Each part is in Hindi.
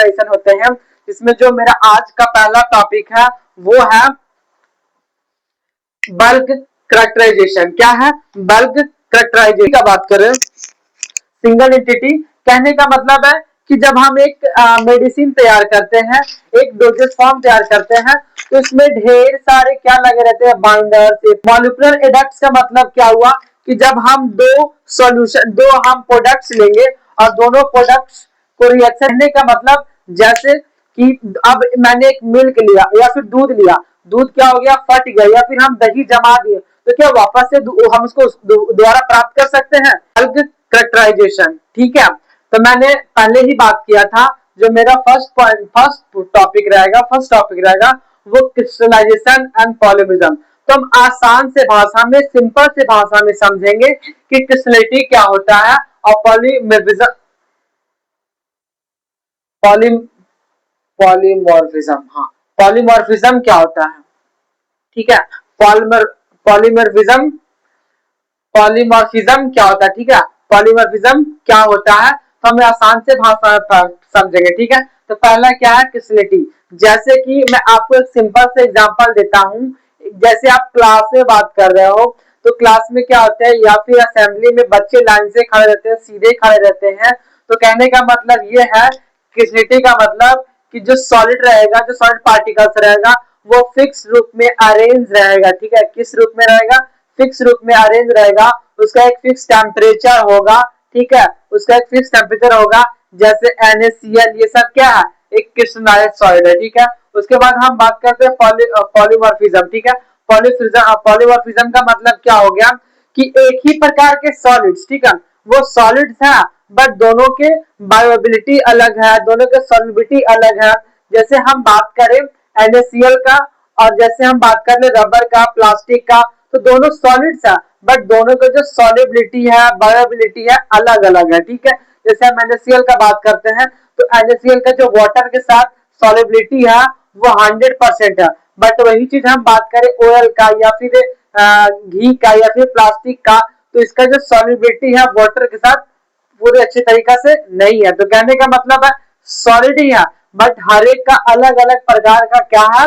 कैरेक्टराइजेशन होते हैं, जिसमें जो मेरा आज का पहला टॉपिक है वो है बल्क कैरेक्टराइजेशन। क्या है? बल्क कैरेक्टराइजेशन का बात करें, सिंगल एंटिटी कहने का मतलब है कि जब हम एक मेडिसिन तैयार करते हैं, एक डोजेस फॉर्म तैयार करते हैं, तो इसमें ढेर सारे क्या लगे रहते हैं, बाइंडर्स। मॉलिक्यूलर एडक्ट्स का मतलब क्या हुआ कि जब हम दो हम प्रोडक्ट्स लेंगे और दोनों प्रोडक्ट्स को रिएक्शन करने का मतलब, जैसे कि अब मैंने एक मिल्क लिया या फिर दूध लिया, दूध क्या हो गया, फट गया, या फिर हम दही जमा दिए, तो क्या वापस से हम उसको दोबारा प्राप्त कर सकते हैं? Bulk characterization. ठीक है, तो मैंने पहले ही बात किया था, जो मेरा फर्स्ट टॉपिक रहेगा वो क्रिस्टलाइजेशन एंड पॉलीमरिज्म। तो हम आसान से भाषा में, सिंपल से भाषा में समझेंगे कि क्रिस्टलिटी क्या होता है और पॉलीमॉर्फिज्म, हाँ, पॉलीमॉर्फिज्म क्या होता है। ठीक है, पॉलीमॉर्फिज्म पॉलीमॉर्फिज्म क्या होता है। ठीक है, पॉलीमॉर्फिज्म क्या होता है, तो हम आसान से भाषा में समझेंगे। ठीक है, तो पहला क्या है, क्रिस्टलिटी। जैसे कि मैं आपको एक सिंपल से एग्जांपल देता हूं, जैसे आप क्लास में बात कर रहे हो, तो क्लास में क्या होता है, या फिर असेंबली में बच्चे लाइन से खड़े रहते हैं, सीधे खड़े रहते हैं, तो कहने का मतलब ये है, क्रिस्टलिटी का मतलब कि जो सॉलिड रहेगा, जो सॉलिड पार्टिकल्स रहेगा, वो फिक्स रूप में अरेंज रहेगा। ठीक है, किस रूप में रहेगा, फिक्स रूप में अरेंज रहेगा, उसका एक फिक्स टेम्परेचर होगा। ठीक है, उसका एक फिक्स टेम्परेचर होगा, जैसे NaCl, ये सब क्या है, एक क्रिस्टलाइज्ड सॉलिड है। ठीक है, उसके बाद हम बात करते हैं पॉलीमॉर्फिज्म। ठीक है, पॉलीमॉर्फिज्म का मतलब क्या हो गया कि एक ही प्रकार के सॉलिड्स, ठीक है, वो सॉलिड्स है, बट दोनों के बायोबिलिटी अलग है, दोनों के सॉल्युबिलिटी अलग है। जैसे हम बात करें NaCl का, और जैसे हम बात कर ले रबर का, प्लास्टिक का, तो दोनों सॉलिड्स है, बट दोनों का जो सॉल्युबिलिटी है, बायोबिलिटी है, अलग अलग है। ठीक है, जैसे हम NaCl का बात करते हैं, तो NaCl का जो वाटर के साथ सॉल्युबिलिटी है वो 100% है, बट वही चीज हम बात करें ऑयल का, या फिर घी का, या फिर प्लास्टिक का, तो इसका जो सॉल्युबिलिटी है वाटर के साथ पूरे अच्छे तरीका से नहीं है। तो कहने का मतलब है सॉलिड ही है, बट हर एक का अलग अलग प्रकार का क्या है,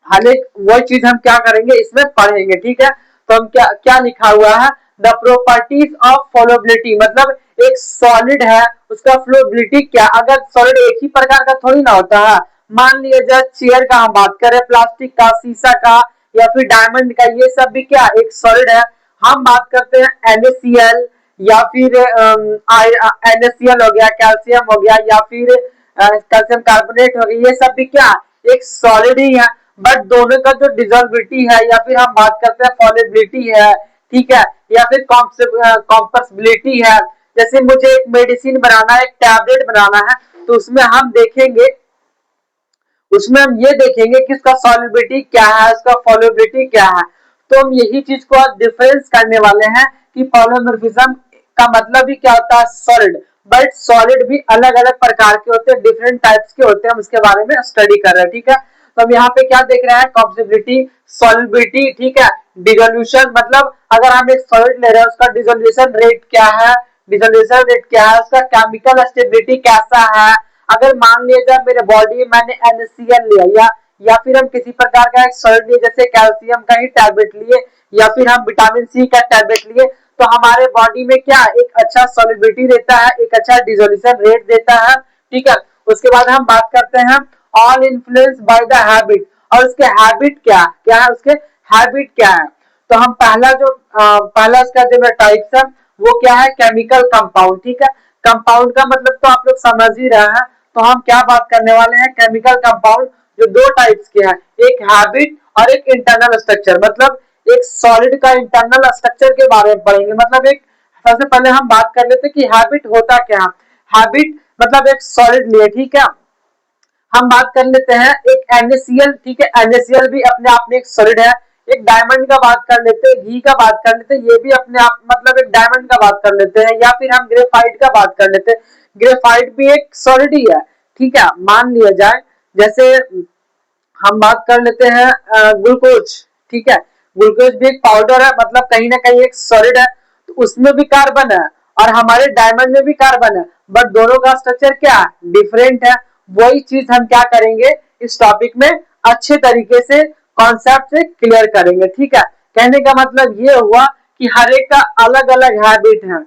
हर एक वो चीज हम क्या करेंगे, इसमें पढ़ेंगे। ठीक है, तो हम क्या क्या लिखा हुआ है, द प्रोपर्टीज ऑफ फ्लोबिलिटी, मतलब एक सॉलिड है, उसका फ्लोबिलिटी क्या, अगर सॉलिड एक ही प्रकार का थोड़ी ना होता है। मान लिया जाए चेयर का हम बात करें, प्लास्टिक का, शीशा का, या फिर डायमंड का, ये सब भी क्या एक सॉलिड है। हम बात करते हैं NaCl, या फिर NaCl हो गया, कैल्शियम हो गया, या फिर कैल्शियम कार्बोनेट हो गया, ये सब भी क्या एक सॉलिड ही है, बट दोनों का जो डिजोल्बिलिटी है, या फिर हम बात करते हैं सॉल्युबिलिटी है, ठीक है, या फिर कॉम्प्रेसिबिलिटी है। जैसे मुझे एक मेडिसिन बनाना है, एक टैबलेट बनाना है, तो उसमें हम देखेंगे, उसमें हम ये देखेंगे कि उसका सॉल्युबिलिटी क्या है, उसका सॉल्युबिलिटी क्या है। तो हम यही चीज को आज डिफरेंस करने वाले हैं कि पॉलीमॉर्फिज्म का मतलब भी क्या होता है, सॉलिड, बट सॉलिड भी अलग अलग प्रकार के होते हैं, डिफरेंट टाइप्स के होते हैं, हम इसके बारे में स्टडी कर रहे हैं। ठीक है, तो हम यहाँ पे क्या देख रहे हैं, कॉम्प्रेसिबिलिटी, सॉल्युबिलिटी, ठीक है, डिसोल्यूशन, मतलब अगर हम एक सॉलिड ले रहे हैं, उसका डिसोल्यूशन रेट क्या है, डिसोल्यूशन रेट क्या है, उसका केमिकल स्टेबिलिटी कैसा है। अगर मान लिया जाए मेरे बॉडी में मैंने NaCl लिया, या फिर हम किसी प्रकार का एक सॉलिड लिए, जैसे कैल्शियम का ही टैबलेट लिए, या फिर हम विटामिन C का टैबलेट लिए, तो हमारे बॉडी में क्या एक अच्छा सॉल्युबिलिटी देता है, एक अच्छा डिसोल्यूशन रेट देता है। ठीक है, उसके बाद हम बात करते हैं all influence by the habit, और उसके हैबिट क्या क्या है, उसके हैबिट क्या है। तो हम पहला उसका जो टाइप्स है वो क्या है, केमिकल कंपाउंड। ठीक है, कंपाउंड का मतलब तो आप लोग समझ ही रहे हैं, तो हम क्या बात करने वाले हैं, केमिकल कंपाउंड जो दो टाइप्स के हैं, एक हैबिट और एक इंटरनल स्ट्रक्चर। मतलब एक सॉलिड का इंटरनल स्ट्रक्चर के बारे में पढ़ेंगे। मतलब एक सबसे पहले हम बात कर लेते हैं कि हैबिट होता क्या है। हैबिट मतलब एक सॉलिड लिए, ठीक है, हम बात कर लेते हैं एक NaCl, ठीक है, NaCl भी अपने आप में एक सॉलिड है। एक डायमंड का बात कर लेते हैं, घी का बात कर लेते हैं, ये भी अपने आप मतलब एक डायमंड का बात कर लेते हैं, या फिर हम ग्रेफाइट का बात कर लेते हैं, ग्रेफाइट भी एक सॉलिड ही है। ठीक है, मान लिया जाए जैसे हम बात कर लेते हैं ग्लूकोज, ठीक है, ग्लूकोज भी एक पाउडर है, मतलब कहीं ना कहीं एक सॉलिड है, तो उसमें भी कार्बन है, और हमारे डायमंड में भी कार्बन है, बट दोनों का स्ट्रक्चर क्या डिफरेंट है। वही चीज हम क्या करेंगे इस टॉपिक में अच्छे तरीके से कॉन्सेप्ट से क्लियर करेंगे। ठीक है, कहने का मतलब ये हुआ कि हर एक का अलग अलग हैबिट है,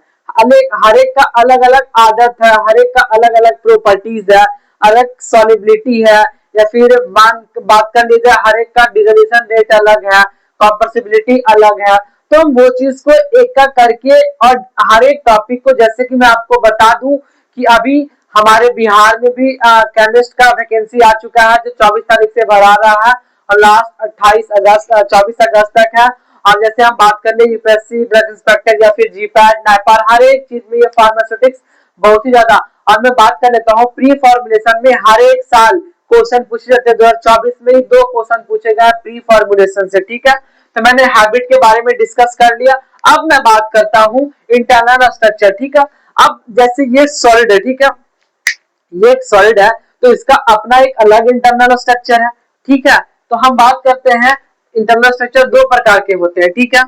हर एक का अलग अलग आदत है, हर एक का अलग अलग प्रॉपर्टीज है, अलग सॉलिबिलिटी है, या फिर बात कर लीजिए हर एक का डिसोल्यूशन रेट अलग है, कॉम्प्रेसिबिलिटी अलग है। तो हम वो चीज को एक एक करके और हर एक टॉपिक को, जैसे कि मैं आपको बता दूं कि अभी हमारे बिहार में भी केमिस्ट का वैकेंसी आ चुका है जो 24 तारीख से भरा रहा है और लास्ट 24 अगस्त तक है। और जैसे हम बात कर ले यूपीएससी ड्रग इंस्पेक्टर या फिर जीपैट नाइपार, हर एक चीज में ये फार्मास्यूटिक्स बहुत ही ज्यादा। और मैं बात कर लेता हूँ प्री फॉर्मुलेशन में हर एक साल क्वेश्चन पूछे जाते हैं। 2024 में ही 2 क्वेश्चन पूछे गए प्री फॉर्मुलेशन से। ठीक है, तो मैंने हैबिट के बारे में डिस्कस कर लिया। अब मैं बात करता हूँ इंटरनल स्ट्रक्चर। ठीक है, अब जैसे ये सॉलिड है, ठीक है, ये एक सॉलिड है तो इसका अपना एक अलग इंटरनल स्ट्रक्चर है। ठीक है, तो हम बात करते हैं इंटरनल स्ट्रक्चर 2 प्रकार के होते हैं। ठीक है,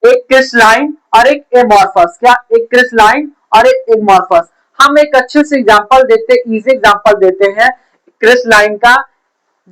एक क्रिस्टलाइन और एक एमॉर्फस। क्या, एक क्रिस्टलाइन और एक एमॉर्फस। हम एक अच्छे से एग्जांपल देते हैं, इजी एग्जांपल देते हैं क्रिस्टलाइन का।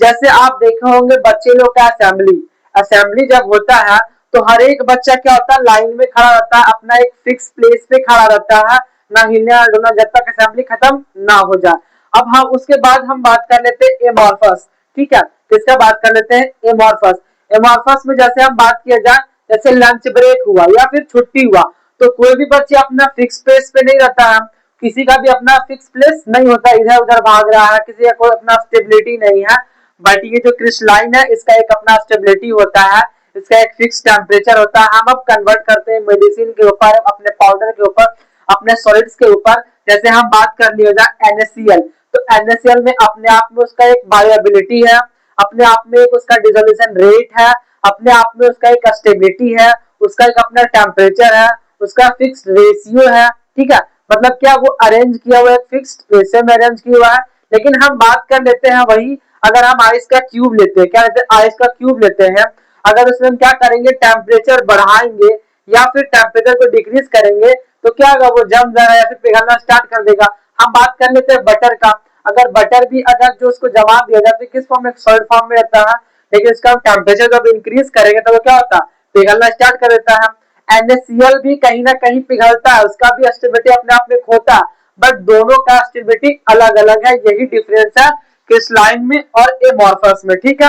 जैसे आप देखे होंगे बच्चे लोग का असेंबली, असेंबली जब होता है तो हर एक बच्चा क्या होता है लाइन में खड़ा रहता है, अपना एक फिक्स प्लेस पे खड़ा रहता है, ना हिलना ना डुलना जब तक असेंबली खत्म ना हो जाए। अब हम उसके बाद हम बात कर लेते हैं एमॉर्फस। ठीक है, किसका बात कर लेते हैं एमॉर्फस। एमॉर्फस में जैसे हम बात किया जाए, जैसे लंच ब्रेक हुआ या फिर छुट्टी हुआ, तो कोई भी बच्चे अपना फिक्स प्लेस पे नहीं रहता है, किसी का भी अपना फिक्स प्लेस नहीं होता, इधर उधर भाग रहा है, किसी का कोई अपना स्टेबिलिटी नहीं है। बट ये जो क्रिस्टलाइन है इसका एक अपना स्टेबिलिटी होता है, इसका एक फिक्स टेम्परेचर होता है। हम अब कन्वर्ट करते हैं मेडिसिन के ऊपर, अपने पाउडर के ऊपर, अपने सॉलिड्स के ऊपर। जैसे हम बात कर लिया जाए NaCl, तो NaCl में अपने आप में उसका एक बायोएबिलिटी है, अपने आप में एक उसका डिसोल्यूशन रेट है, अपने आप में उसका एक स्टेबिलिटी है, उसका एक अपना टेम्परेचर है, उसका फिक्स रेशियो है। ठीक है, मतलब क्या वो अरेंज किया हुआ है, फिक्स्ड रेशियो में अरेंज किया हुआ है। लेकिन हम बात कर लेते हैं वही, अगर हम आइस का क्यूब लेते हैं, क्या लेते हैं आइस का क्यूब लेते हैं, अगर उसमें हम क्या करेंगे टेम्परेचर बढ़ाएंगे या फिर टेम्परेचर को डिक्रीज करेंगे तो क्या होगा, वो जम जाएगा या फिर पिघलना स्टार्ट कर देगा। हम बात कर लेते हैं बटर का, अगर बटर भी अगर जो उसको जमा दिया जाए तो किस फॉर्म में, सॉलिड फॉर्म में रहता है, लेकिन इसका हम टेम्परेचर जब इंक्रीज करेंगे तो वो क्या होता है पिघलना स्टार्ट कर देता है। NaCl भी कहीं ना कहीं पिघलता है, उसका भी स्टेबिलिटी अपने आप में खोता है, बट दोनों का स्टेबिलिटी अलग अलग है। यही डिफरेंस है क्रिस्टलाइन में और एमॉर्फस में। ठीक है,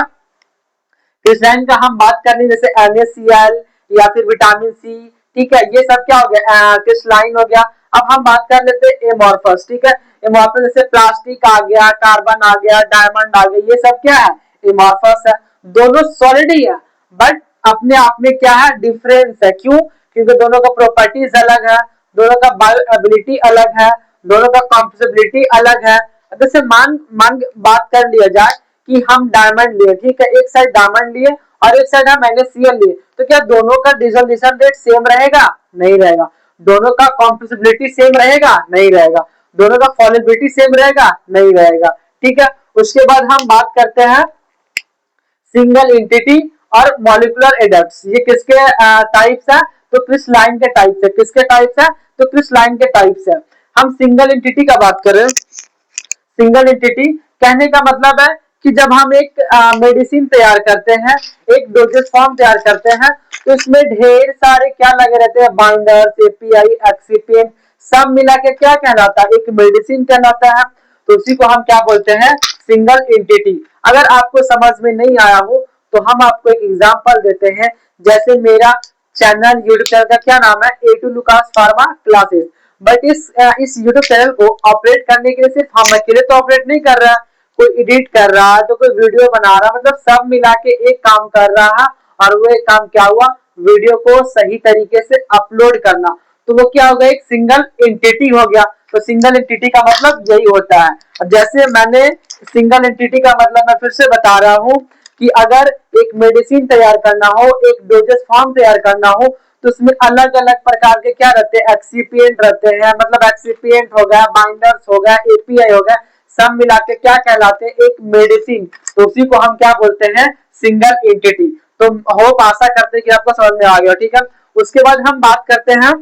क्रिस्टलाइन का हम बात कर लें जैसे NaCl या फिर विटामिन सी। ठीक है, ये सब क्या हो गया क्रिस्टलाइन हो गया। अब हम बात कर लेते हैं एमॉर्फस। ठीक है, एमॉर्फस जैसे प्लास्टिक आ गया, कार्बन आ गया, डायमंड आ गया, ये सब क्या है एमॉर्फस है। दोनों सॉलिड ही है बट अपने आप में क्या है डिफरेंस है। क्यों, क्योंकि दोनों का प्रॉपर्टीज अलग है, दोनों का बायोएबिलिटी अलग है, दोनों का कॉम्प्रेसिबिलिटी अलग है। जैसे मान मान बात कर लिया जाए कि हम डायमंड लिए, ठीक है, एक साइड डायमंड लिए और एक साइड हम NaCl लिए, तो क्या दोनों का डिसोल्यूशन रेट सेम रहेगा? नहीं रहेगा। दोनों का कॉम्प्रेसिबिलिटी सेम रहेगा? नहीं रहेगा। दोनों का सॉल्युबिलिटी सेम रहेगा? नहीं रहेगा। ठीक है, उसके बाद हम बात करते हैं सिंगल एंटिटी और मॉलिक्यूलर एडप्ट्स। ये किसके टाइप्स है? तो क्रिस्टलाइन के टाइप्स है। किसके टाइप्स है? तो क्रिस्टलाइन के टाइप्स है। हम सिंगल एंटिटी का बात करें, सिंगल एंटिटी कहने का मतलब है कि जब हम एक मेडिसिन तैयार करते हैं, एक डोजेस फॉर्म तैयार करते हैं, तो इसमें ढेर सारे क्या लगे रहते हैं बाइंडर्स, एपीआई, एक्सिपिएंट, सब मिला के क्या कहलाता है? एक मेडिसिन कहलाता है। तो उसी को हम क्या बोलते हैं? Single entity. अगर आपको समझ में नहीं आया हो तो हम आपको एक एग्जांपल देते हैं। जैसे मेरा चैनल यूट्यूब चैनल का क्या नाम है? A2 Lucas pharma classes. But इस यूट्यूब चैनल को ऑपरेट करने के लिए सिर्फ हम अकेले तो ऑपरेट नहीं कर रहा है, कोई एडिट कर रहा है, तो कोई वीडियो बना रहा है, मतलब सब मिला के एक काम कर रहा है। और वो एक काम क्या हुआ? वीडियो को सही तरीके से अपलोड करना। तो वो क्या होगा? एक सिंगल एंटिटी हो गया। तो सिंगल एंटिटी का मतलब यही होता है। जैसे मैंने सिंगल एंटिटी का मतलब मैं फिर से बता रहा हूँ कि अगर एक मेडिसिन तैयार करना हो, एक डोजेस फॉर्म तैयार करना हो, तो उसमें अलग अलग प्रकार के क्या रहते हैं? एक्सिपिएंट रहते हैं, मतलब एक्सिपिएंट हो गया, बाइंडर्स हो गया, एपीआई हो गया, सब मिला के क्या कहलाते हैं? एक मेडिसिन। तो उसी को हम क्या बोलते हैं? Single entity. तो होप आशा करते हैं कि आपको समझ में आ गया। ठीक है, उसके बाद हम बात करते हैं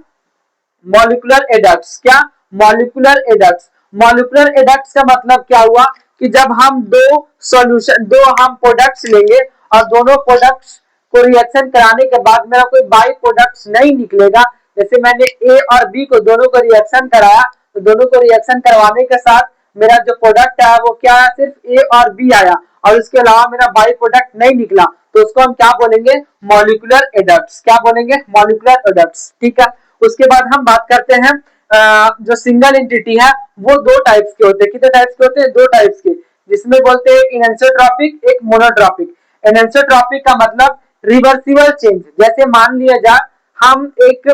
मॉलिक्यूलर एडप्ट्स। क्या? मॉलिक्यूलर एडक्ट्स। मॉलिक्यूलर एडक्ट्स का मतलब क्या हुआ कि जब हम दो हम प्रोडक्ट्स लेंगे और दोनों प्रोडक्ट्स को रिएक्शन कराने के बाद मेरा कोई बाई प्रोडक्ट्स नहीं निकलेगा। जैसे मैंने ए और बी को दोनों को रिएक्शन कराया, तो दोनों को रिएक्शन करवाने के साथ मेरा जो प्रोडक्ट है वो क्या है, सिर्फ ए और बी आया और उसके अलावा मेरा बाई प्रोडक्ट नहीं निकला, तो उसको हम क्या बोलेंगे, मॉलिक्यूलर एडक्ट्स। क्या बोलेंगे, मॉलिक्यूलर एडक्ट्स। ठीक है। उसके बाद हम बात करते हैं जो सिंगल एंटिटी है वो दो टाइप्स के होते हैं। कितने टाइप्स के होते हैं, दो टाइप्स के, जिसमें बोलते हैं एक एनेंसोट्रॉपिक, एक मोनोट्रॉपिक। एनेंसोट्रॉपिक का मतलब रिवर्सिबल चेंज। जैसे मान लिया जाए हम एक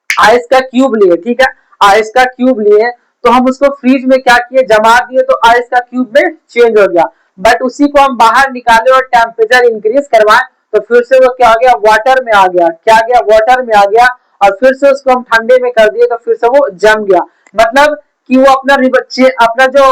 आइस का क्यूब लिए, ठीक है, आइस का क्यूब लिए तो हम उसको फ्रीज में क्या किए, जमा दिए, तो आइस का क्यूब में चेंज हो गया। बट उसी को हम बाहर निकाले और टेम्परेचर इंक्रीज करवाएं तो फिर से वो क्या आ गया, वाटर में आ गया। क्या गया, वाटर में आ गया। और फिर से उसको हम ठंडे में कर दिए तो फिर से वो जम गया। मतलब कि वो अपना जो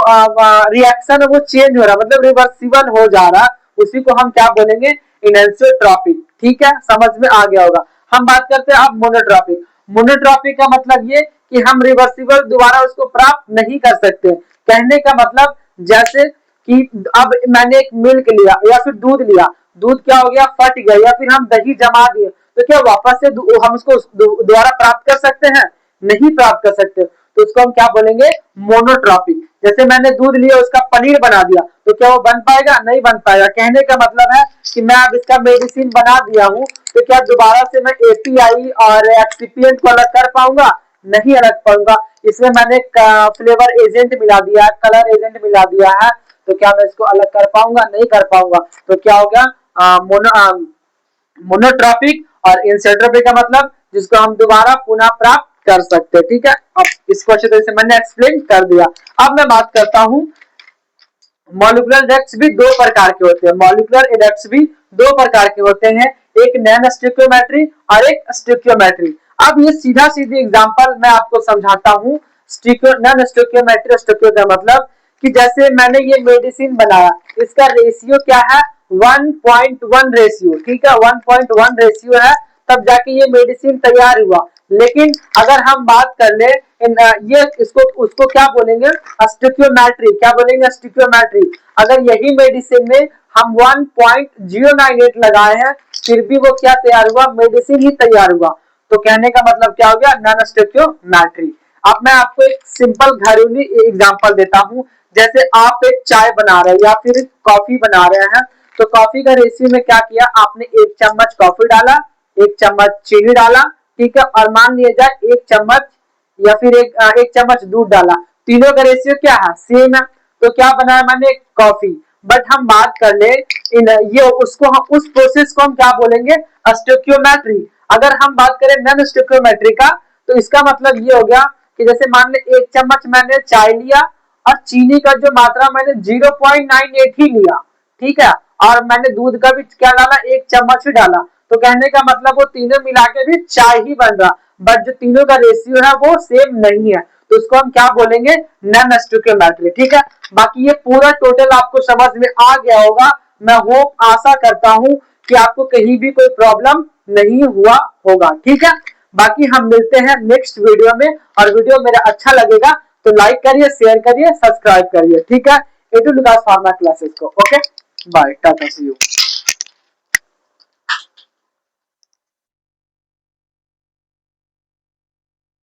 रिएक्शन है वो चेंज हो रहा, मतलब रिवर्सिबल हो जा रहा। उसी को हम क्या बोलेंगे, इनएंसोट्रॉपिक। ठीक है, समझ में आ गया होगा। हम बात करते हैं अब मोनोट्रॉपिक। मोनोट्रॉपिक का मतलब ये कि हम रिवर्सिबल दोबारा उसको प्राप्त नहीं कर सकते। कहने का मतलब जैसे कि अब मैंने एक मिल्क लिया या फिर दूध लिया, दूध क्या हो गया, फट गया, या फिर हम दही जमा दिए, तो क्या वापस से हम उसको दोबारा प्राप्त कर सकते हैं, नहीं प्राप्त कर सकते। तो उसको हम क्या बोलेंगे, मोनोट्रॉपिक। जैसे मैंने दूध लिया उसका पनीर बना दिया, तो क्या वो बन पाएगा, नहीं बन पाएगा। कहने का मतलब है कि मैं अब इसका मेडिसिन बना दिया हूँ, तो क्या दोबारा से मैं एपीआई और एक्सिपिएंट को अलग कर पाऊंगा, नहीं अलग पाऊंगा। इसमें मैंने फ्लेवर एजेंट मिला दिया है, कलर एजेंट मिला दिया है, तो क्या मैं इसको अलग कर पाऊंगा, नहीं कर पाऊंगा। तो क्या हो गया, मोनोट्रॉपिक। और इंसेंट्रोपिक का मतलब जिसको हम दोबारा पुनः प्राप्त कर सकते हैं। ठीक है, अब इस क्वेश्चन से मैंने एक्सप्लेन कर दिया। अब मैं बात करता हूं, मॉलिक्यूलर एडक्ट्स भी दो प्रकार के होते हैं। मॉलिक्यूलर एडक्ट्स भी दो प्रकार के होते हैं, एक नॉन स्टोइकियोमेट्री और एक स्टोइकियोमेट्री। अब ये सीधा सीधी एग्जांपल मैं आपको समझाता हूं। नॉन स्टोइकियोमेट्री, स्टोइकियो का मतलब कि जैसे मैंने ये मेडिसिन बनाया, इसका रेशियो क्या है, 1.1 रेशियो। ठीक है, 1.1 रेशियो है, तब जाके ये मेडिसिन तैयार हुआ। लेकिन अगर हम बात कर ले ये इसको उसको क्या बोलेंगे, स्टोइकियोमेट्री। क्या बोलेंगे, स्टोइकियोमेट्री। अगर यही मेडिसिन में हम 1.098 लगाए हैं फिर भी वो क्या तैयार हुआ, मेडिसिन ही तैयार हुआ। तो कहने का मतलब क्या हो गया, नॉन स्टोइकियोमेट्री। अब मैं आपको एक सिंपल घरेलू एग्जांपल देता हूं। जैसे आप एक चाय बना रहे हैं या फिर कॉफी बना रहे हैं, तो कॉफी का रेशियो में क्या किया, आपने 1 चम्मच कॉफी डाला, 1 चम्मच चीनी डाला, ठीक है, और मान लिया जाए 1 चम्मच या फिर एक चम्मच दूध डाला। तीनों का रेशियो क्या है, सेम है, तो क्या बनाया मैंने, कॉफी। बट हम बात कर ले ये उसको हम उस प्रोसेस को हम क्या बोलेंगे, स्टोइकियोमेट्री। अगर हम बात करें नॉन स्टोइकियोमेट्री का, तो इसका मतलब ये हो गया कि जैसे मान ले 1 चम्मच मैंने चाय लिया और चीनी का जो मात्रा मैंने 0.98 ही लिया, ठीक है, और मैंने दूध का भी क्या डाला, 1 चम्मच ही डाला। तो कहने का मतलब वो तीनों मिला के भी चाय ही बन रहा, बट जो तीनों का रेशियो है वो सेम नहीं है, तो उसको हम क्या बोलेंगे, नॉन स्टोइकियोमेट्री। ठीक है, बाकी ये पूरा टोटल आपको समझ में आ गया होगा। मैं होप, आशा करता हूं कि आपको कहीं भी कोई प्रॉब्लम नहीं हुआ होगा। ठीक है, बाकी हम मिलते हैं नेक्स्ट वीडियो में, और वीडियो मेरा अच्छा लगेगा तो लाइक करिए, शेयर करिए, सब्सक्राइब करिए। ठीक है, A to Lucas pharma classes को। Okay, bye, ta-ta, see you.